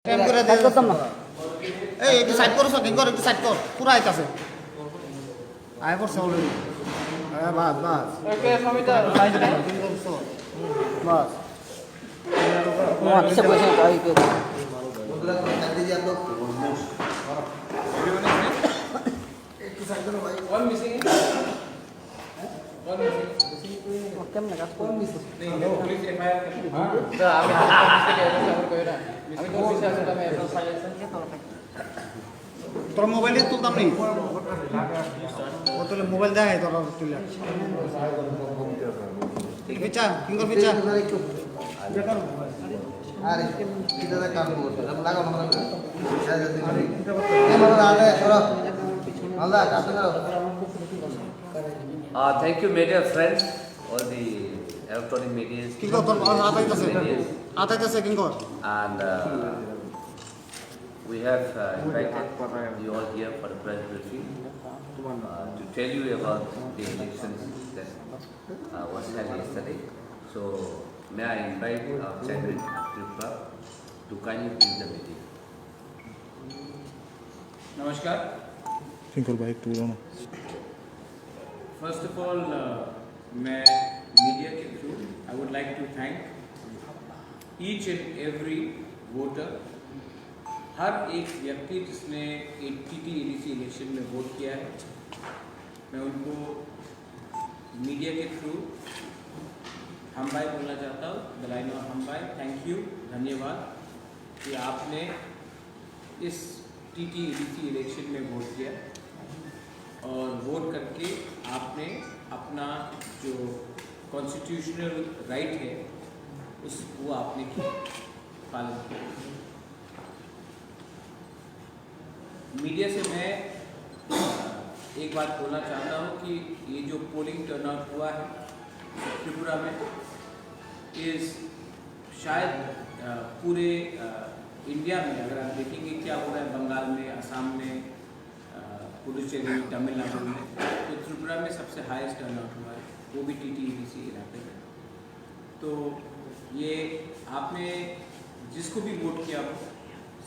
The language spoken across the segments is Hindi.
টাইম করে দিয়ে করতাম না এই একটু সাইড করো সকিং কর একটু সাইড কর পুরো আইতাছে আয় পড়ছে অলরেডি হ্যাঁ বাস বাস ওকে সমিতা সাইড করছো বাস আচ্ছা বসে তাই তো বদলা করে কাট দিয়ে आप लोग একটু সাইড করো ভাই वन मिसिंग वन मिसिंग কেমনে কাজ কোন মিস नहीं पुलिस एफआईआर कर हां तो আমি মিস্টেক এসে কই না আমি কোন মিস আছে আমি এফআইআর সাজেশন কে তোর তোর মোবাইলে তুলতাম নেই ও তোলে মোবাইল দেয় তোর তুলে ঠিক বিচা কিংগর বিচা দেখো আরে কিদাদা কাম করতে লাগাও না এ মামলা আরে সরো আল্লাহ কাজ করো Thank you, media friends, all the electronic media. কিংগর তোর আতাইতাছে কিংগর And we have invited you all here for the press briefing to tell you about the elections that was held yesterday. So, may I invite our chairman, Tripura, to kindly bring the meeting. नमस्कार। किंकर भाई टू ना फर्स्ट ऑफ ऑल मैं मीडिया के through I would like to thank each and every voter, हर एक व्यक्ति जिसने टीटीईडीसी इलेक्शन में वोट किया है। मैं उनको मीडिया के थ्रू हम भाई बोलना चाहता हूँ, द लाइन ऑफ हम भाई, थैंक यू, धन्यवाद कि आपने इस टीटीईडीसी इलेक्शन में वोट किया और वोट करके आपने अपना जो कॉन्स्टिट्यूशनल राइट है उस वो आपने किया, पालन किया। मीडिया से मैं एक बात बोलना चाहता हूँ कि ये जो पोलिंग टर्नआउट हुआ है त्रिपुरा में इस शायद पूरे इंडिया में अगर आप देखेंगे क्या हो रहा है बंगाल में, असम में, पुडुचेरी, तमिलनाडु में, तो त्रिपुरा में सबसे हाईएस्ट टर्नआउट हुआ है, वो भी टीटीईडीसी इलाके में। तो ये आपने जिसको भी वोट किया हो,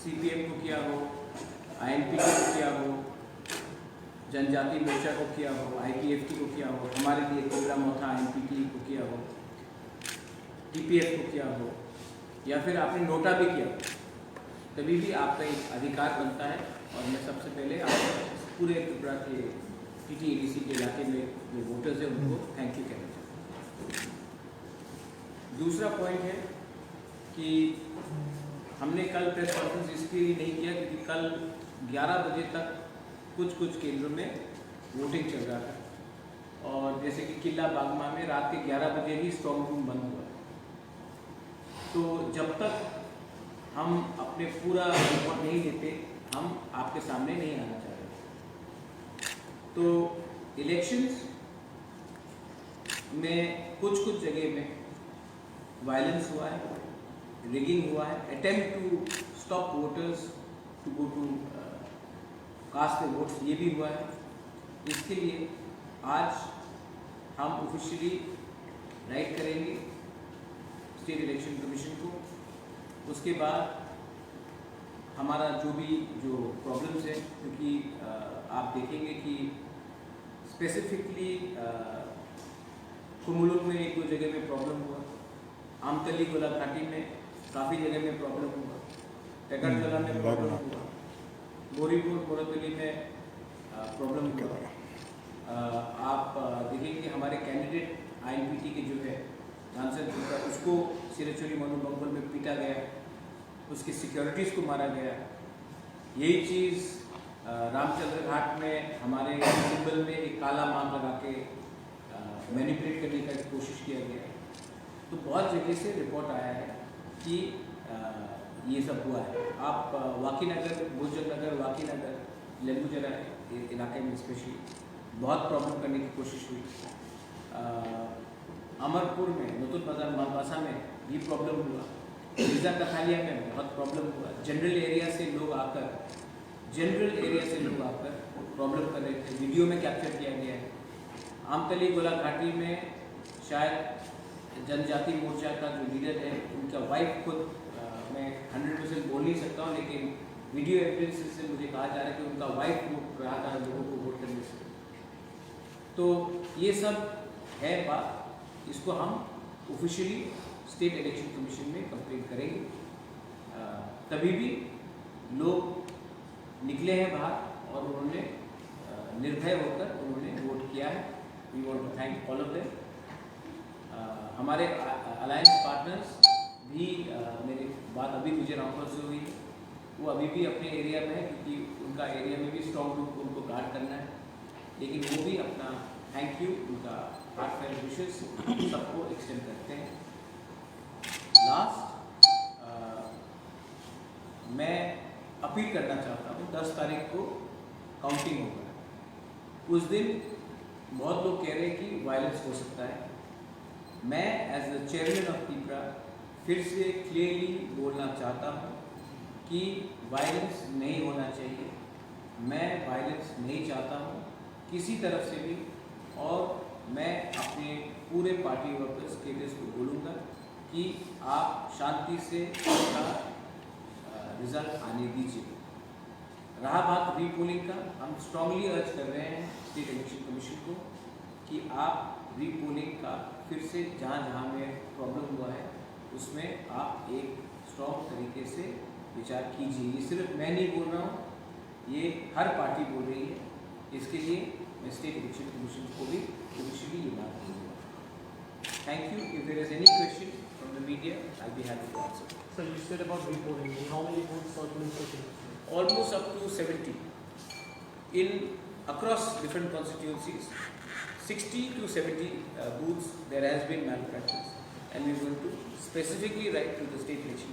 सीपीएम को किया हो, आईएनपी को किया हो, जनजाति मोर्चा को किया हो, आईपीएफटी को किया हो, हमारे लिए त्रिपुरा मोथा आईएनपीटी को किया हो, टीपीएफ को किया हो, या फिर आपने नोटा भी किया हो, तभी भी आपका एक अधिकार बनता है। और मैं सबसे पहले आप पूरे त्रिपुरा के टीटीईडीसी के इलाके में जो वोटर्स हैं उनको थैंक यू कहना चाहता हूँ। दूसरा पॉइंट है कि हमने कल प्रेस कॉन्फ्रेंस इसके लिए नहीं किया क्योंकि कल 11 बजे तक कुछ केंद्रों में वोटिंग चल रहा था और जैसे कि किला बागमा में रात के 11 बजे ही स्ट्रॉन्ग रूम बंद हुआ। तो जब तक हम अपने पूरा रिपोर्ट नहीं देते हम आपके सामने नहीं आना चाह रहे। तो इलेक्शंस में कुछ जगह में वायलेंस हुआ है, रिगिंग हुआ है, attempt to stop voters to go to cast the votes, ये भी हुआ है। इसके लिए आज हम ऑफिशियली राइट करेंगे स्टेट इलेक्शन कमीशन को। उसके बाद हमारा जो प्रॉब्लम्स है, क्योंकि आप देखेंगे कि स्पेसिफिकली कुमुलुक में एक दो जगह में प्रॉब्लम हुआ, आमतली गोला घाटी में काफ़ी जगह में प्रॉब्लम हुआ, टेकरजला में प्रॉब्लम हुआ, गोरीपुर मोरतली में प्रॉब्लम हुआ। आप देखेंगे हमारे कैंडिडेट आईएनपीटी के जो है सांसद उसको सिरचुरी मनोबंगल में पीटा गया, उसकी सिक्योरिटीज़ को मारा गया। यही चीज़ रामचंद्र घाट में हमारे सिंबल में एक काला मार्क लगा के मैनिपुलेट करने का कोशिश किया गया। तो बहुत जगह से रिपोर्ट आया है कि ये सब हुआ है। आप वाकीनगर, गुर्जर नगर, वाकीनगर, लेम्बूजरा इलाके में स्पेशली बहुत प्रॉब्लम करने की कोशिश हुई। अमरपुर में, नतुल बाजार मालवासा में भी प्रॉब्लम हुआ, रीजा कथालिया में बहुत प्रॉब्लम हुआ। जनरल एरिया से लोग आकर प्रॉब्लम कर रहे थे, वीडियो में कैप्चर किया गया है। आमतली गोला घाटी में शायद जनजाति मोर्चा का जो लीडर है उनका वाइफ खुद मैं 100% बोल नहीं सकता हूँ, लेकिन वीडियो एविडेंस से मुझे कहा जा रहा है कि उनका वाइफ रोक रहा था लोगों को वोट करने से। तो ये सब है बात, इसको हम ऑफिशियली स्टेट इलेक्शन कमीशन में कंप्लेन करेंगे। तभी भी लोग निकले हैं बाहर और उन्होंने निर्भय होकर उन्होंने वोट किया है। We want to thank all of them. हमारे अलायंस पार्टनर्स भी मेरी बात अभी मुझे रामपुर से हुई है, वो अभी भी अपने एरिया में है क्योंकि उनका एरिया में भी स्ट्रॉन्ग रूप उनको गार्ड करना है, लेकिन वो भी अपना थैंक यू, उनका हार्टफेल्ट विशेस सबको एक्सटेंड करते हैं। लास्ट मैं अपील करना चाहता हूँ, 10 तारीख को काउंटिंग होगा। उस दिन बहुत लोग कह रहे हैं कि वायलेंस हो सकता है। मैं एज द चेयरमैन ऑफ पीपरा फिर से क्लियरली बोलना चाहता हूँ कि वायलेंस नहीं होना चाहिए। मैं वायलेंस नहीं चाहता हूँ किसी तरफ से भी, और मैं अपने पूरे पार्टी वर्कर्स केडर्स को बोलूँगा कि आप शांति से इसका रिजल्ट आने दीजिए। रहा बात रीपोलिंग का, हम स्ट्रांगली अर्ज कर रहे हैं स्टेट इलेक्शन कमीशन को कि आप रीपोलिंग का फिर से जहाँ जहाँ में प्रॉब्लम हुआ है उसमें आप एक स्ट्रॉन्ग तरीके से विचार कीजिए। ये सिर्फ मैं नहीं बोल रहा हूँ, ये हर पार्टी बोल रही है। इसके लिए मैं स्टेट इलेक्शन कमीशन को भी ऑफिशियली ये बात करूँगा। Thank you. If there is any question from the media, I will be happy to answer. So you said about reporting. How many votes are being taken? Almost up to 70 in across different constituencies. 60 to 70 booths there has been malpractice, and we are going to specifically write to the state election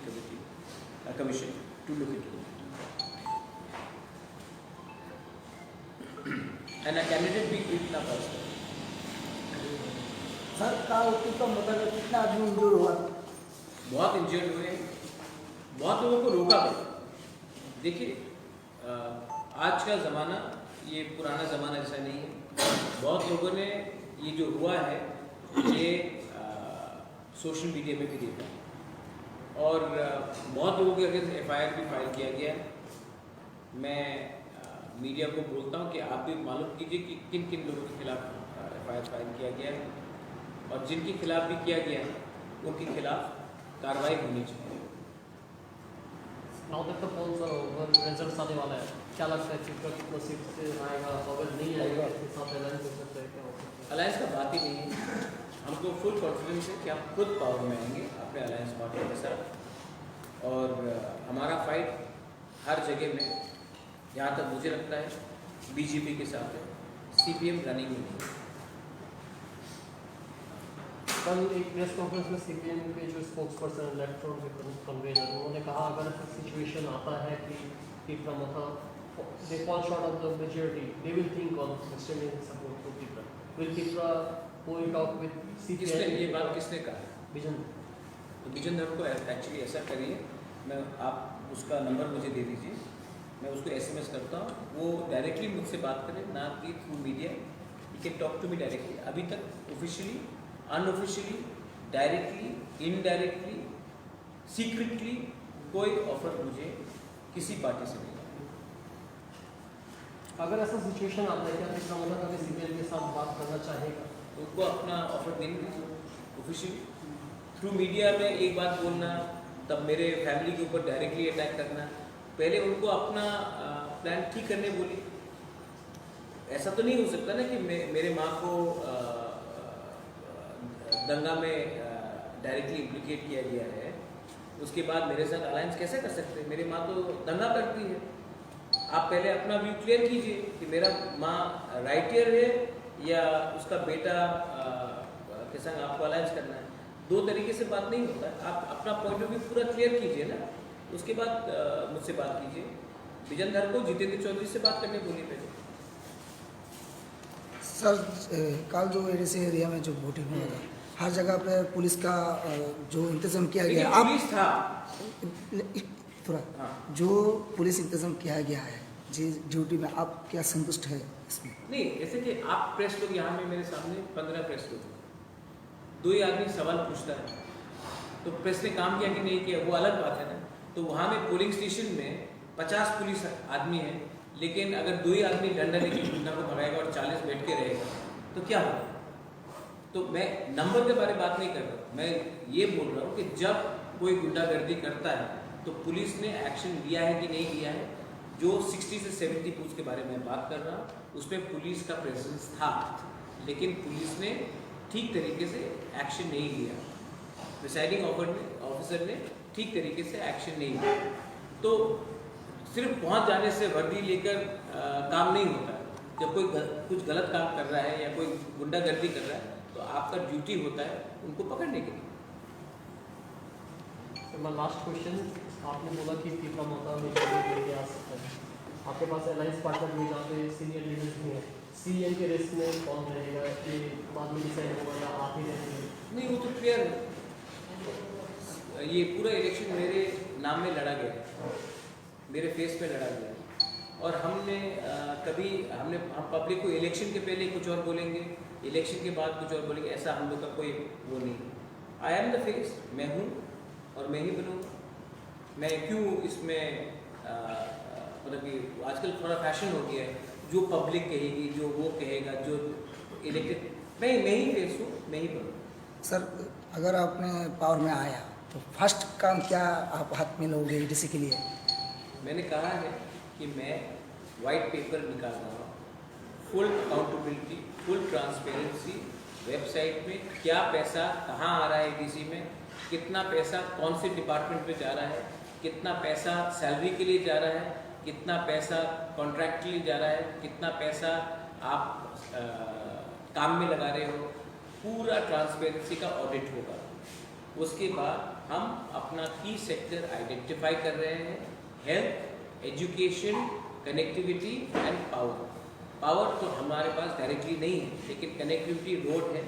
commission to look into it. And a candidate भी इतना पास है। सर का उत्तर का मतलब कितना आदमी इंजूर हुआ? बहुत इंजर्ड हुए, बहुत लोगों को रोका गया। देखिए, आज का ज़माना ये पुराना ज़माना जैसा नहीं है। बहुत लोगों ने ये जो हुआ है ये सोशल मीडिया में भी देखा, और बहुत लोगों के अगेंस्ट FIR भी फाइल किया गया है। मैं मीडिया को बोलता हूँ कि आप भी मालूम कीजिए कि किन किन लोगों के खिलाफ FIR फाइल किया गया है, और जिनके खिलाफ भी किया गया है उनके खिलाफ कार्रवाई होनी चाहिए। Now that the polls are over, results आने वाला है, क्या लगता है चित्र कितना सीट से आएगा, अगर नहीं आएगा इसके साथ अलायंस हो सकता है, क्या हो सकता है? अलायंस का बात ही नहीं है। हमको फुल कॉन्फिडेंस है कि हम खुद पावर में आएंगे अपने अलायंस पार्टनर के साथ, और हमारा फाइट हर जगह में, जहाँ तक मुझे लगता है BJP के साथ है, CPM रनिंग में। कल एक प्रेस कॉन्फ्रेंस में CPM के जो स्पोक्सपर्सन इलेक्ट्रॉन के कन्वेनर, उन्होंने कहा अगर ऐसा सिचुएशन आता है कि पीपरा मतलब they fall short of the majority, they will think of extending support to पीपरा। विल पीपरा पॉइंट आउट विद CPM? ये बात किसने कहा? विजन। तो विजन धर को एक्चुअली ऐसा करिए, मैं आप उसका नंबर मुझे दे दीजिए, मैं उसको SMS करता हूँ, वो डायरेक्टली मुझसे बात करें, ना कि through media. You can talk to me directly. अभी तक officially, unofficially, directly, indirectly, secretly कोई ऑफर मुझे किसी पार्टी से नहीं आया। अगर ऐसा सिचुएशन आता है, क्या तीसरा मतलब अगर CPM के साथ बात करना चाहेगा तो उनको अपना ऑफर देने दीजिए ऑफिशियली। थ्रू मीडिया में एक बात बोलना, तब मेरे फैमिली के ऊपर डायरेक्टली अटैक करना, पहले उनको अपना प्लान ठीक करने बोलिए। ऐसा तो नहीं हो सकता ना कि मेरे माँ को दंगा में डायरेक्टली इम्प्लिकेट किया गया है, उसके बाद मेरे साथ अलायंस कैसे कर सकते हैं? मेरी माँ तो दंगा करती है। आप पहले अपना व्यू क्लियर कीजिए कि मेरा माँ राइटियर है या उसका बेटा के संग आपको अलायंस करना है। दो तरीके से बात नहीं होता है। आप अपना पॉइंट ऑफ व्यू पूरा क्लियर कीजिए ना, उसके बाद मुझसे बात कीजिए। विजन धर को जितेंद्र चौधरी से बात करने बोलिए पहले। सर कल जो एडीसी एरिया में जो वोटिंग हुआ था, हर जगह पे पुलिस का जो इंतजाम किया गया, लेकिन पुलिस था थोड़ा जो पुलिस इंतजाम किया गया है जी ड्यूटी में, आप क्या संतुष्ट है इसमें? नहीं, ऐसे कि आप प्रेस लोग यहाँ में मेरे सामने 15 प्रेस लोग, 2 ही आदमी सवाल पूछता है, तो प्रेस ने काम किया कि नहीं किया वो अलग बात है ना। तो वहाँ में पोलिंग स्टेशन में 50 पुलिस आदमी है, लेकिन अगर 2 ही आदमी डंडा लेके गुंडा को भगाएगा और 40 बैठ के रहेगा तो क्या होगा? तो मैं नंबर के बारे में बात नहीं कर रहा, मैं ये बोल रहा हूँ कि जब कोई गुंडागर्दी करता है तो पुलिस ने एक्शन लिया है कि नहीं लिया है। जो 60 से 70 बूथ के बारे में बात कर रहा हूँ, उसमें पुलिस का प्रेजेंस था, लेकिन पुलिस ने ठीक तरीके से एक्शन नहीं लिया। प्रिसाइडिंग ऑफिसर ने ठीक तरीके से एक्शन नहीं लिया। तो सिर्फ पहुंच जाने से वर्दी लेकर काम नहीं होता। जब कोई कुछ गलत काम कर रहा है या कोई गुंडागर्दी कर रहा है तो आपका ड्यूटी होता है उनको पकड़ने के लिए। My last question, आपने बोला कि तीसरा मौका लेके आ सकता है, आपके पास अलायंस पार्टनर भी जहाँ पे सीनियर लीडर्स भी हैं, सीएम के रेस में कौन रहेगा, ये बाद में डिसाइड होगा या आप ही रहेंगे? नहीं, वो तो क्लियर है। ये पूरा इलेक्शन मेरे नाम में लड़ा गया, मेरे फेस पे लड़ा गया। और हमने हम पब्लिक को इलेक्शन के पहले कुछ और बोलेंगे, इलेक्शन के बाद कुछ और बोलेंगे, ऐसा हम लोग का कोई वो नहीं। आई एम द फेस, मैं हूँ और मैं ही बनूँगा। मैं क्यों इसमें मतलब कि आजकल थोड़ा फैशन हो गया है, जो पब्लिक कहेगी, जो वो कहेगा, जो इलेक्टेड, मैं ही फेस हूँ, मैं ही बनूँगा। सर, अगर आपने पावर में आया तो फर्स्ट काम क्या आप हाथ में लोगे डीसी के लिए? मैंने कहा है कि मैं वाइट पेपर निकाल रहा हूँ, full accountability, full transparency, website में क्या पैसा कहाँ आ रहा है डीसी में, कितना पैसा कौन से डिपार्टमेंट में जा रहा है, कितना पैसा सैलरी के लिए जा रहा है, कितना पैसा कॉन्ट्रैक्ट के लिए जा रहा है, कितना पैसा आप काम में लगा रहे हो, पूरा ट्रांसपेरेंसी का ऑडिट होगा। उसके बाद हम अपना की सेक्टर आइडेंटिफाई कर रहे हैं, health, education, connectivity and power. Power तो हमारे पास डायरेक्टली नहीं है, लेकिन कनेक्टिविटी रोड है,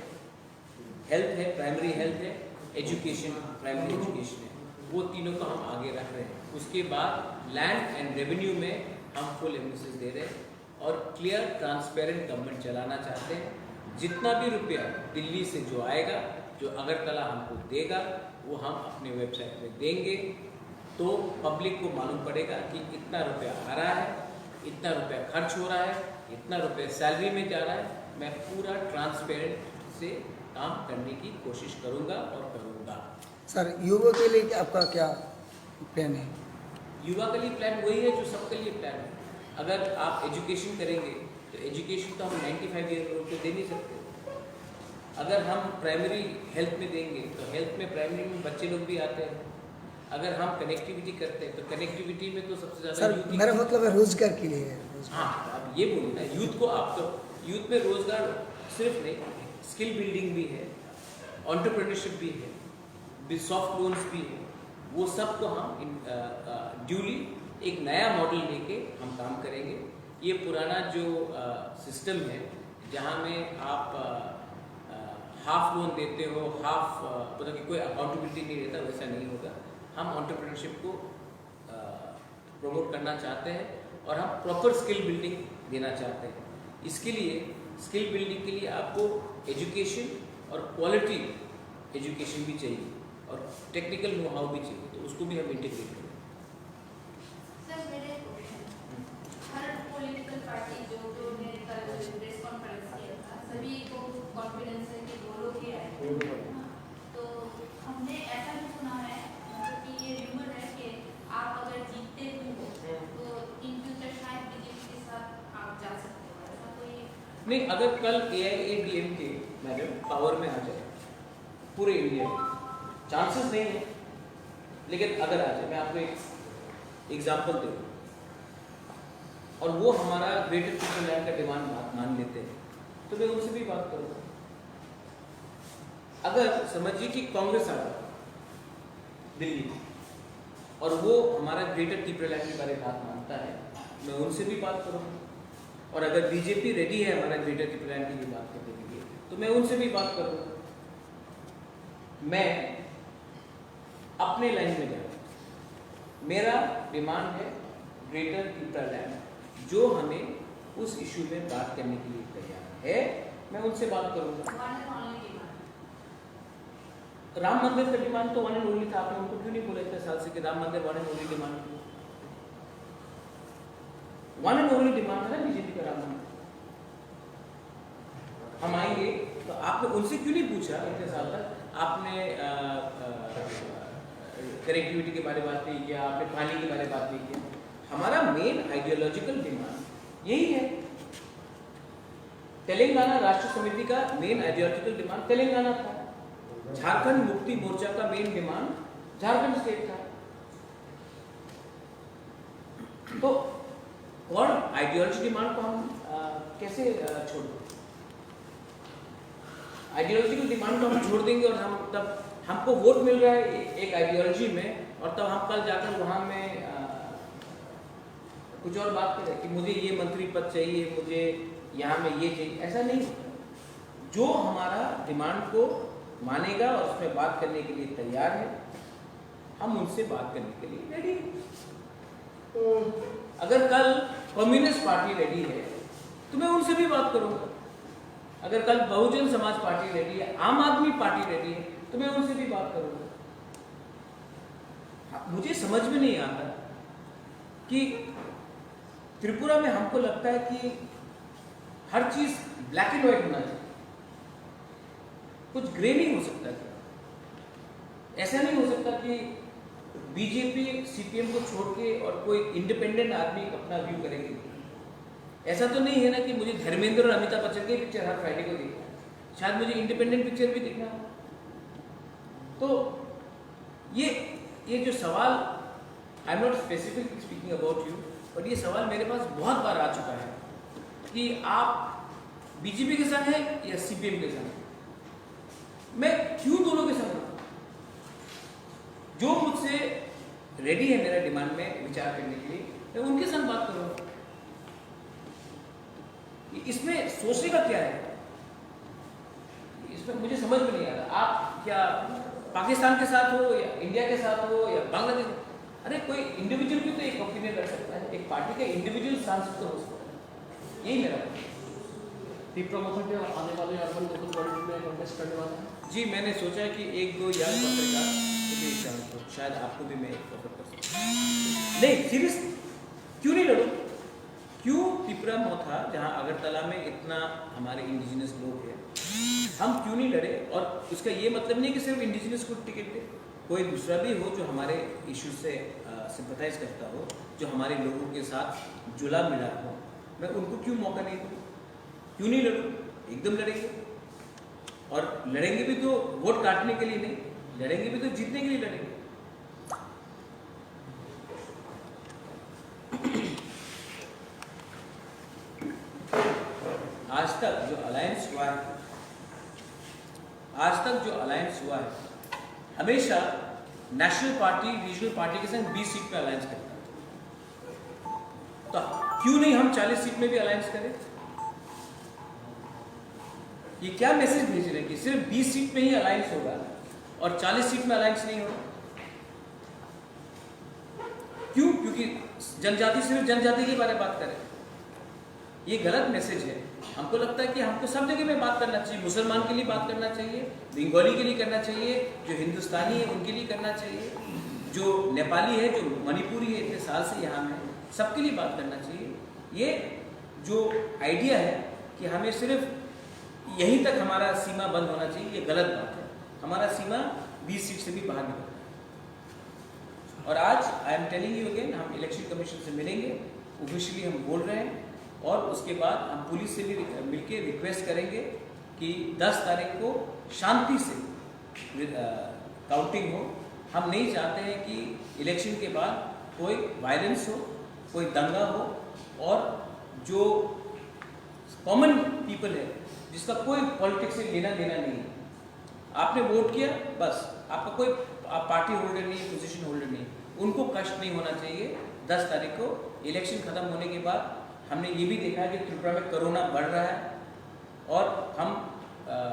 हेल्थ है, प्राइमरी हेल्थ है, एजुकेशन प्राइमरी एजुकेशन है, वो तीनों को हम आगे रख रहे हैं। उसके बाद लैंड एंड रेवेन्यू में हम फुल एम्फेसिस दे रहे हैं और क्लियर ट्रांसपेरेंट गवर्नमेंट चलाना चाहते हैं। जितना भी रुपया दिल्ली से जो आएगा, जो अगरतला हमको देगा, वो हम अपने वेबसाइट में देंगे, तो पब्लिक को मालूम पड़ेगा कि इतना रुपया आ रहा है, इतना रुपया खर्च हो रहा है, इतना रुपया सैलरी में जा रहा है। मैं पूरा ट्रांसपेरेंट से काम करने की कोशिश करूंगा और करूंगा। सर, युवा के लिए आपका क्या प्लान है? युवा के लिए प्लान वही है जो सबके लिए प्लान है। अगर आप एजुकेशन करेंगे तो एजुकेशन तो हम 95 ईयर ओल्ड को दे नहीं सकते। अगर हम प्राइमरी हेल्थ में देंगे तो हेल्थ में प्राइमरी में बच्चे लोग भी आते हैं। अगर हम कनेक्टिविटी करते हैं तो कनेक्टिविटी में तो सबसे ज़्यादा सर, मेरा मतलब है रोजगार के लिए। हाँ, आप ये बोलिए ना, यूथ को आप तो यूथ में रोजगार सिर्फ नहीं, स्किल बिल्डिंग भी है, एंटरप्रेन्योरशिप भी है, सॉफ्ट लोन्स भी है, वो सब को हम ड्यूली एक नया मॉडल लेके हम काम करेंगे। ये पुराना जो सिस्टम है जहाँ में आप हाफ लोन देते हो, हाफ मतलब कि कोई अकाउंटेबिलिटी नहीं रहता, वैसा नहीं होगा। हम एंटरप्रेन्योरशिप को प्रमोट करना चाहते हैं और हम प्रॉपर स्किल बिल्डिंग देना चाहते हैं। इसके लिए स्किल बिल्डिंग के लिए आपको एजुकेशन और क्वालिटी एजुकेशन भी चाहिए और टेक्निकल नो हाउ भी चाहिए, तो उसको भी हम इंटीग्रेट करें। सर, मेरे हर पॉलिटिकल पार्टी जो ने कल प्रेस कॉन्फ्रेंस किया था, सभी को कॉन्फिडेंस है कि वो लोग ही आएंगे। तो हमने ऐसा भी सुना है, मतलब कि ये रूमर है कि आप अगर जीतते हो तो इन फ्यूचर शायद बीजेपी के साथ आप जा सकते हो, ऐसा कोई? नहीं, अगर कल AIADMK मैडम पावर में आ जाए पूरे इंडिया में, चांसेस नहीं है, लेकिन अगर आ जाए, मैं आपको एक एग्जांपल दूँ, और वो हमारा ग्रेटर पीपल लैंड का डिमांड मान लेते हैं, तो मैं उनसे भी बात करूँगा। अगर समझिए कि कांग्रेस आ जाए दिल्ली और वो हमारा ग्रेटर पीपल लैंड के बारे में बात मानता है, मैं उनसे भी बात करूँगा। और अगर बीजेपी रेडी है हमारा ग्रेटर पीपल लैंड की भी बात करने के लिए, तो मैं उनसे भी बात करूँगा। मैं अपने लाइन में जाऊँ, मेरा डिमांड है ग्रेटर पीपल लैंड, जो हमें उस इशू में बात करने के लिए तैयार है, मैं उनसे बात करूँगा। राम मंदिर का डिमांड तो वन एंड ओनली था, आपने उनको क्यों नहीं बोला इतने साल से कि राम मंदिर one and only demand? One and only demand है बीजेपी का राम मंदिर। हम आएंगे तो आपने उनसे क्यों नहीं पूछा इतने साल तक? आपने कनेक्टिविटी के बारे में बात नहीं किया, आपने पानी के बारे में बात नहीं किया। हमारा मेन आइडियोलॉजिकल डिमांड यही है। तेलंगाना राष्ट्र समिति का मेन आइडियोलॉजिकल डिमांड तेलंगाना था। झारखंड मुक्ति मोर्चा का मेन डिमांड झारखंड स्टेट था। तो और आइडियोलॉजी डिमांड को हम कैसे छोड़ दें? आइडियोलॉजिकल डिमांड को हम छोड़ देंगे और हम तब हमको वोट मिल रहा है एक आइडियोलॉजी में, और तब हम कल जाकर वहां में कुछ और बात करें कि मुझे ये मंत्री पद चाहिए, मुझे यहाँ में ये चाहिए। ऐसा नहीं होता। जो हमारा डिमांड को मानेगा और उसमें बात करने के लिए तैयार है, हम उनसे बात करने के लिए रेडी हैं। अगर कल कम्युनिस्ट पार्टी रेडी है तो मैं उनसे भी बात करूंगा। अगर कल बहुजन समाज पार्टी रेडी है, आम आदमी पार्टी रेडी है, तो मैं उनसे भी बात करूंगा। मुझे समझ में नहीं आता कि त्रिपुरा में हमको लगता है कि हर चीज ब्लैक एंड व्हाइट होना चाहिए, कुछ ग्रे नहीं हो सकता। ऐसा नहीं हो सकता कि बीजेपी सीपीएम को छोड़ के और कोई इंडिपेंडेंट आदमी अपना व्यू करेंगे। ऐसा तो नहीं है ना कि मुझे धर्मेंद्र और अमिताभ बच्चन की पिक्चर हर फ्राइडे को देखना है, शायद मुझे इंडिपेंडेंट पिक्चर भी देखना है। तो ये जो सवाल, I am not specific speaking about you, but ये सवाल मेरे पास बहुत बार आ चुका है कि आप बीजेपी के संग हैं या सीपीएम के संग हैं। मैं क्यों दोनों के संग हूं? जो मुझसे रेडी है मेरा डिमांड में विचार करने के लिए, मैं उनके संग बात करूंगा। इसमें सोचने का क्या है? इसमें मुझे समझ में नहीं आ रहा। आप क्या पाकिस्तान के साथ हो या इंडिया के साथ हो या बांग्लादेश? अरे कोई इंडिविजुअल भी तो एक ओपिनियन रख सकता है, एक पार्टी का इंडिविजुअल सांसद तो हो सकता है। यही मेरा त्रिपुरा के आने वाले अर्बन लोकल बॉडी में कॉन्टेस्ट करने वाला है। जी, मैंने सोचा है कि एक दो यंग पत्रकार को भी शायद आपको भी मैं ऑफर कर सकता हूँ। नहीं, सीरियस क्यों नहीं लड़ूं? क्यों त्रिपुरा मोथा, जहाँ अगरतला में इतना हमारे इंडिजिनस लोग हैं, हम क्यों नहीं लड़े? और उसका ये मतलब नहीं कि सिर्फ इंडिजिनस को टिकट दे, कोई दूसरा भी हो जो हमारे इश्यू से सिंपथाइज करता हो, जो हमारे लोगों के साथ जुला मिला हो, मैं उनको क्यों मौका नहीं दूँ? क्यों नहीं लड़ूँ? एकदम लड़ेंगे। और लड़ेंगे भी तो वोट काटने के लिए नहीं, लड़ेंगे भी तो जीतने के लिए लड़ेंगे। आज तक जो अलायंस हुआ है, हमेशा नेशनल पार्टी रीजनल पार्टी के संग 20 सीट पे अलायंस करता है। तो क्यों नहीं हम 40 सीट में भी अलायंस करें? ये क्या मैसेज भेज रहे हैं कि सिर्फ 20 सीट में ही अलायंस होगा और 40 सीट में अलायंस नहीं होगा? क्यों? क्योंकि जनजाति सिर्फ जनजाति के बारे में बात करें। ये गलत मैसेज है। हमको लगता है कि हमको सब जगह में बात करना चाहिए। मुसलमान के लिए बात करना चाहिए, बंगाली के लिए करना चाहिए, जो हिंदुस्तानी है उनके लिए करना चाहिए, जो नेपाली है, जो मणिपुरी है इतने साल से यहाँ में, सबके लिए बात करना चाहिए। ये जो आइडिया है कि हमें सिर्फ यहीं तक हमारा सीमा बंद होना चाहिए, ये गलत बात है। हमारा सीमा 20 सीट से भी बाहर निकलता है। और आज I am telling you again, हम इलेक्शन कमीशन से मिलेंगे, ऑफिशियली हम बोल रहे हैं, और उसके बाद हम पुलिस से भी मिलके रिक्वेस्ट करेंगे कि 10 तारीख को शांति से काउंटिंग हो। हम नहीं चाहते हैं कि इलेक्शन के बाद कोई वायलेंस हो, कोई दंगा हो, और जो कॉमन पीपल है जिसका कोई पॉलिटिक्स से लेना देना नहीं है, आपने वोट किया बस, आपका कोई पार्टी होल्डर नहीं, पोजीशन होल्डर नहीं, उनको कष्ट नहीं होना चाहिए। 10 तारीख को इलेक्शन खत्म होने के बाद हमने ये भी देखा कि त्रिपुरा में कोरोना बढ़ रहा है और हम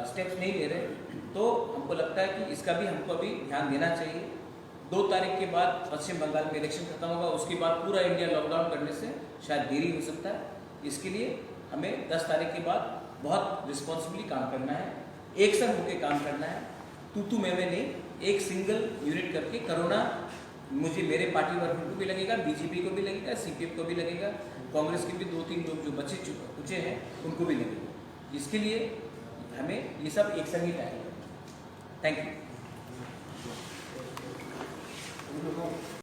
स्टेप्स नहीं ले रहे, तो हमको लगता है कि इसका भी हमको अभी ध्यान देना चाहिए। 2 तारीख के बाद पश्चिम बंगाल में इलेक्शन खत्म होगा, उसके बाद पूरा इंडिया लॉकडाउन करने से शायद देरी हो सकता है। इसके लिए हमें 10 तारीख के बाद बहुत रिस्पॉन्सिबली काम करना है, एक साथ होकर काम करना है, तू मैं नहीं, एक सिंगल यूनिट करके कोरोना मुझे मेरे पार्टी वर्कर को भी लगेगा, बीजेपी को भी लगेगा, सीपीएम को भी लगेगा, कांग्रेस के भी 2-3 लोग जो बचे हैं उनको भी लगेगा। इसके लिए हमें ये सब एक संग ही टाइम। Thank you.